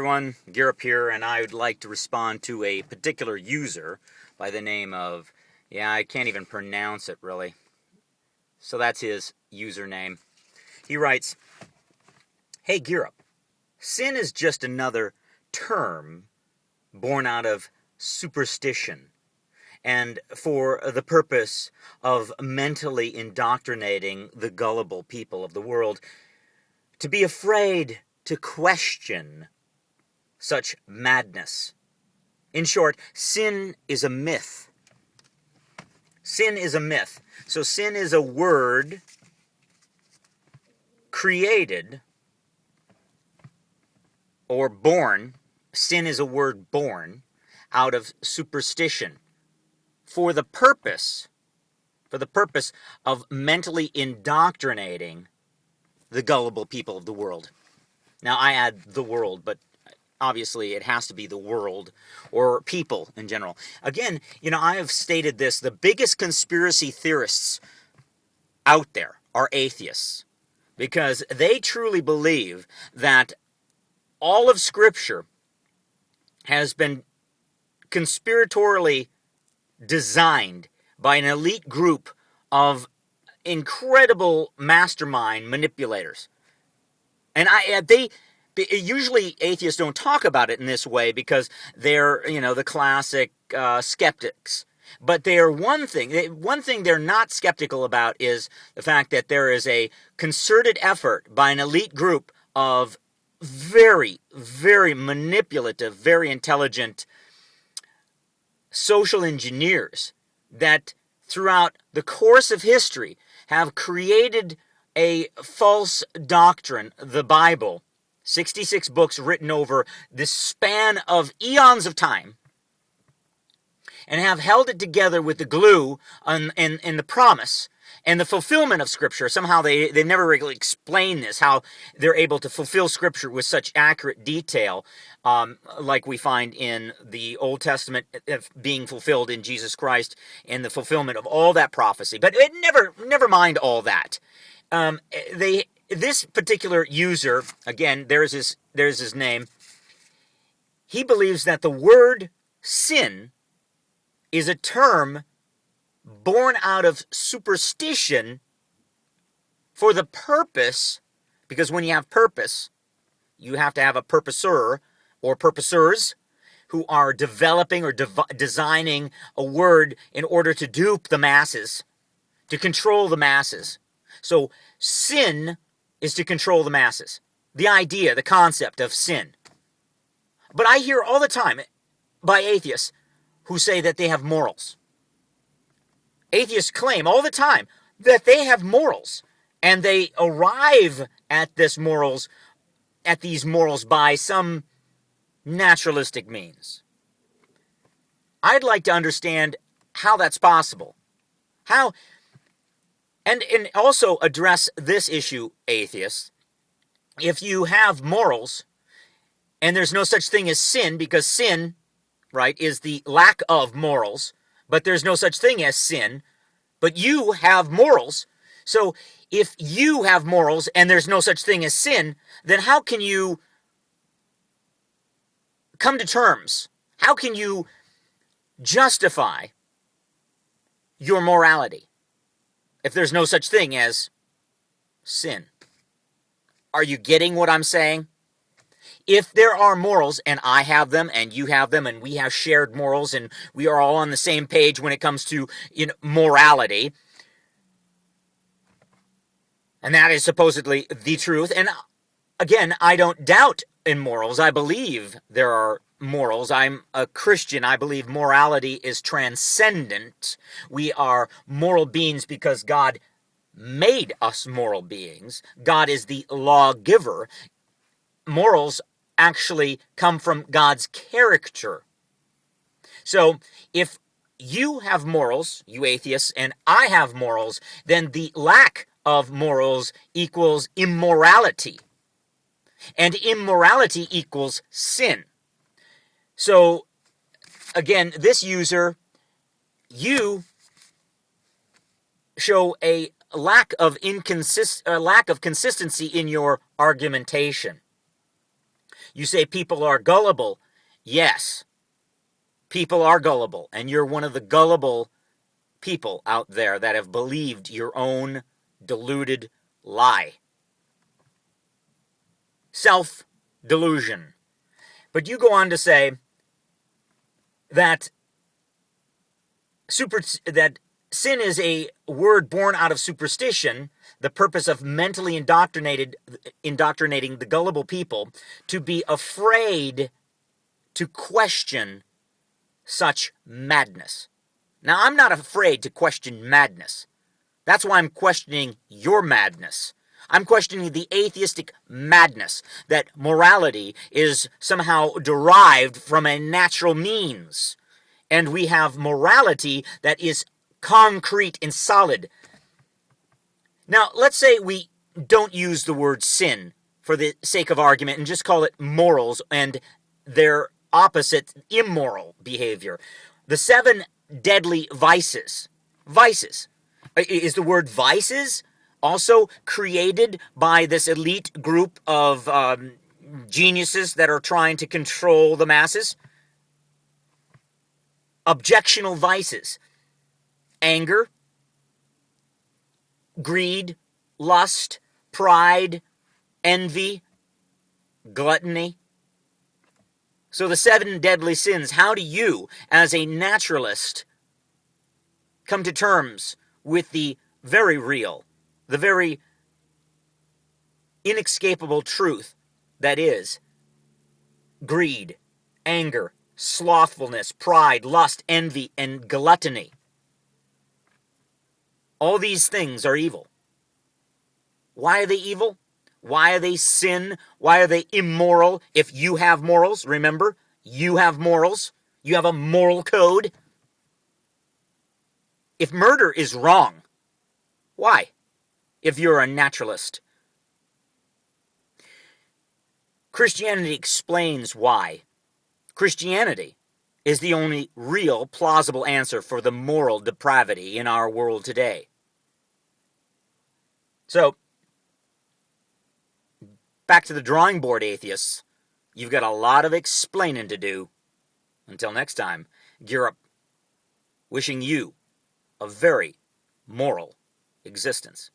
everyone, GEERUP here, and I would like to respond to a particular user by the name of, I can't even pronounce it really. So that's his username. He writes, "Hey GEERUP, sin is just another term born out of superstition and for the purpose of mentally indoctrinating the gullible people of the world to be afraid to question such madness. In short, sin is a myth. Sin is a myth. So sin is a word created or born. Sin is a word born out of superstition for the purpose of mentally indoctrinating the gullible people of the world." Now, I add the world, but obviously it has to be the world or people in general. Again, I have stated this, the biggest conspiracy theorists out there are atheists because they truly believe that all of Scripture has been conspiratorially designed by an elite group of incredible mastermind manipulators. And usually atheists don't talk about it in this way because they're, the classic skeptics. But one thing they're not skeptical about is the fact that there is a concerted effort by an elite group of very, very manipulative, very intelligent social engineers that throughout the course of history have created a false doctrine, the Bible, 66 books written over this span of eons of time, and have held it together with the glue and the promise and the fulfillment of Scripture. Somehow they've never really explained this, how they're able to fulfill Scripture with such accurate detail, like we find in the Old Testament being fulfilled in Jesus Christ and the fulfillment of all that prophecy. But never mind all that. This particular user, again, there's his name. He believes that the word sin is a term born out of superstition for the purpose, because when you have purpose, you have to have a purposer or purposers who are developing or designing a word in order to dupe the masses, to control the masses. So sin is to control the masses. The idea, the concept of sin. But I hear all the time by atheists who say that they have morals. Atheists claim all the time that they have morals, and they arrive at these morals by some naturalistic means. I'd like to understand how that's possible. How, and also address this issue, atheists. If you have morals, and there's no such thing as sin, because sin, right, is the lack of morals, but there's no such thing as sin, but you have morals. So if you have morals and there's no such thing as sin, then how can you come to terms? How can you justify your morality if there's no such thing as sin? Are you getting what I'm saying? If there are morals, and I have them, and you have them, and we have shared morals, and we are all on the same page when it comes to morality, and that is supposedly the truth, and again, I don't doubt in morals. I believe there are morals. I'm a Christian. I believe morality is transcendent. We are moral beings because God made us moral beings. God is the lawgiver. Morals actually come from God's character. So if you have morals, you atheists, and I have morals, then the lack of morals equals immorality. And immorality equals sin. So, again, this user, you show a lack of consistency in your argumentation. You say people are gullible. Yes, people are gullible, and you're one of the gullible people out there that have believed your own deluded lie. Self-delusion. But you go on to say that that sin is a word born out of superstition, the purpose of mentally indoctrinating the gullible people to be afraid to question such madness. Now, I'm not afraid to question madness. That's why I'm questioning your madness. I'm questioning the atheistic madness that morality is somehow derived from a natural means. And we have morality that is concrete and solid. Now, let's say we don't use the word sin for the sake of argument and just call it morals and their opposite, immoral behavior. The 7 deadly vices. Vices. Is the word vices also created by this elite group of geniuses that are trying to control the masses? Objectional vices. Anger, greed, lust, pride, envy, gluttony. So the 7 deadly sins, how do you, as a naturalist, come to terms with the very real, the very inescapable truth that is greed, anger, slothfulness, pride, lust, envy, and gluttony? All these things are evil. Why are they evil? Why are they sin? Why are they immoral? If you have morals, remember, you have morals. You have a moral code. If murder is wrong, why? If you're a naturalist. Christianity explains why. Christianity is the only real, plausible answer for the moral depravity in our world today. So, back to the drawing board, atheists. You've got a lot of explaining to do. Until next time, GEERUP, wishing you a very moral existence.